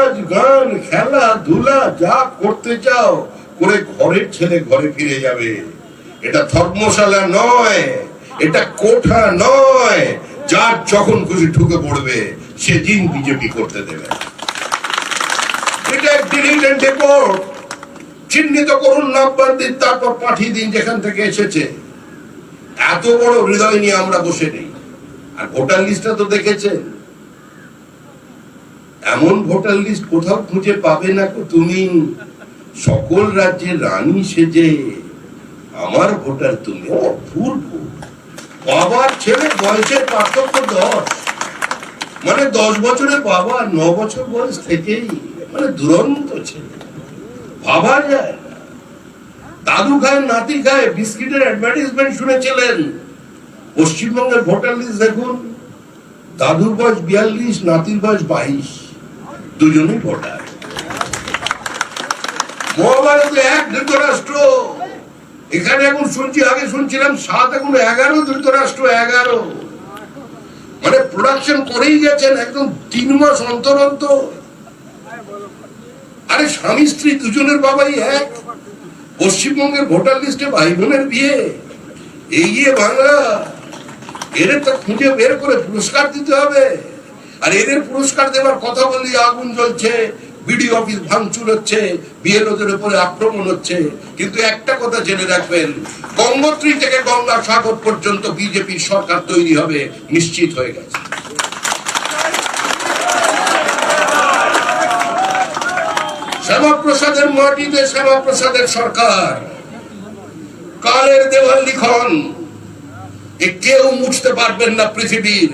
নাচ গান খেলাধুলা যা করতে চাও করে ঘরের ছেলে ঘরে ফিরে যাবে। এটা ধর্মশালা নয়, এটা কোঠা নয়, যার যখন খুশি ঢুকে পড়বে সেদিন বিজেপি করতে দেবে। এটা ডিলিট এন্ড ডেপোর্ট, চিহ্নিত করুন, নাম্বার দিন, তারপর পাঠিয়ে দিন যেখান থেকে এসেছে। এত বড় হৃদয় নিয়ে আমরা বসে নেই। আর ভোটার লিস্টটা তো দেখেছেন, এমন ভোটার লিস্ট কোথাও খুঁজে পাবে না তুমি। সকল রাজ্যের রানী সেজে আমার ভোটার তুমি। অপূর্ব। বাবার ছেলে বয়সের পার্থক্য 10, মানে 10 বছরের বাবা 9 বছর বয়স থেকেই, মানে দুরন্ত ছেলে, ভাবা যায়। দাদু খায় নাতি খায় বিস্কিটের অ্যাডভার্টাইজমেন্ট শুনেছিলেন। পশ্চিমবঙ্গের ভোটার লিস্ট দেখুন, দাদুর বয়স 42, নাতির বয়স 22, দুজনই ভোটার। মহাভারতে 1 ধৃতরাষ্ট্র, এখানে এখন শুনছি, আগে শুনছিলাম 7, এখন 11 ধৃতরাষ্ট্র, 11। মানে প্রোডাকশন করেই গেছেন একদম 3 মাস অন্তর অন্তর। আরে স্বামী স্ত্রী দুজনের বাবাই এক। পশ্চিমবঙ্গের ভোটার লিস্টে ভাই বোনের বিয়ে, এগিয়ে বাংলা। এদের তো খুঁজে বের করে পুরস্কার দিতে হবে। আর এদের পুরস্কার দেওয়ার কথা বলি আগুন জ্বলছে, বিডিও অফিস ভাঙচুর হচ্ছে, বিএলওদের উপরে আক্রমণ হচ্ছে। কিন্তু একটা কথা জেনে রাখবেন, গঙ্গোত্রী থেকে গঙ্গা সাগর পর্যন্ত বিজেপির সরকার তৈরি হবে, নিশ্চিত হয়ে গেছে। শ্যামাপ্রসাদের মাটিতে শ্যামাপ্রসাদের সরকার, কালের দেওয়াল লিখন, কেউ মুছতে পারবেন না পৃথিবীর।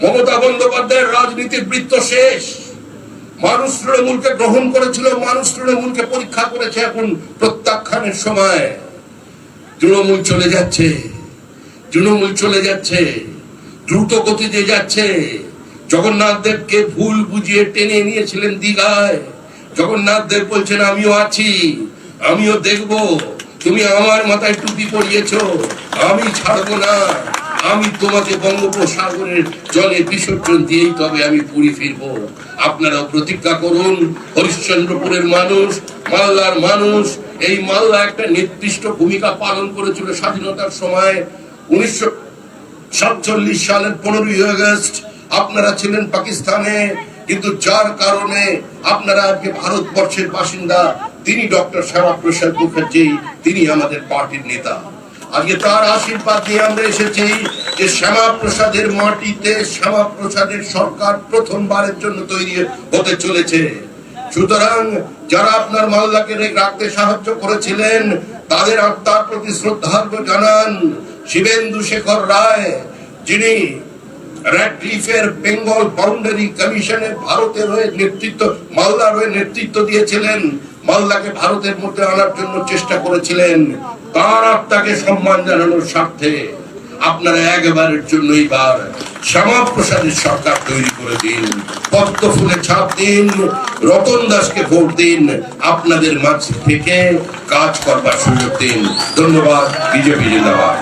মমতা বন্দ্যোপাধ্যায়ের রাজনীতির বৃত্ত শেষ। মানুষ তৃণমূলকে গ্রহণ করেছিল, মানুষ তৃণমূলকে পরীক্ষা করেছে। এখন প্রত্যাখ্যানের সময়। তৃণমূল চলে যাচ্ছে, তৃণমূল চলে যাচ্ছে, দ্রুত গতিতে যাচ্ছে। জগন্নাথ দেবকে ভুল বুঝিয়ে টেনে নিয়েছিলেন দীঘায়। জগন্নাথ দেব বলছেন আমিও আছি, আমিও দেখব, তুমি আমার মাথায় টুপি পরিয়েছ, আমি ছাড়বো না, আমি তোমাকে বঙ্গোপসাগরের জলে বিসর্জন দিয়েই তবে আমি পুরী ফিরবো। আপনারাও প্রতিজ্ঞা করুন। হরিশ্চন্দ্রপুরের মানুষ, মালদার মানুষ, এই মালদা একটা নির্দিষ্ট ভূমিকা পালন করেছিল স্বাধীনতার সময়। 1947 সালের 15ই আগস্ট আপনারা ছিলেন পাকিস্তানে, কিন্তু যার কারণে আপনারা আজকে ভারতবর্ষের বাসিন্দা, তিনি ডক্টর শ্যামাপ্রসাদ মুখার্জি, তিনি আমাদের পার্টির নেতা। আজকে তার আশীর্বাদ নিয়ে আমরা এসেছি যে শ্যামাপ্রসাদের মাটিতে শ্যামাপ্রসাদের সরকার প্রথমবারের জন্য তৈরি হতে চলেছে। সুতরাং যারা আপনার মালদাকে রাখতে সাহায্য করেছিলেন, তাদের আত্মার প্রতি শ্রদ্ধার্ঘ্য জানান। শিবেন্দু শেখর রায়, যিনি র্যাডক্লিফের বেঙ্গল বাউন্ডারি কমিশনে ভারতের হয়ে নেতৃত্ব, মালদার হয়ে নেতৃত্ব দিয়েছিলেন, মালদাকে ভারতের মধ্যে আনার জন্য চেষ্টা করেছিলেন, তার আত্মাকে সম্মান জানানোর স্বার্থে আপনারা একবারের জন্য এবার শ্যামাপ্রসাদের সরকার তৈরি করে দিন। পদ্ম ফুলে ছাপ দিন, রতন দাসকে ভোট দিন, আপনাদের মাঝ থেকে কাজ করবার সুযোগ দিন। ধন্যবাদ। বিজেপি জিন্দাবাদ।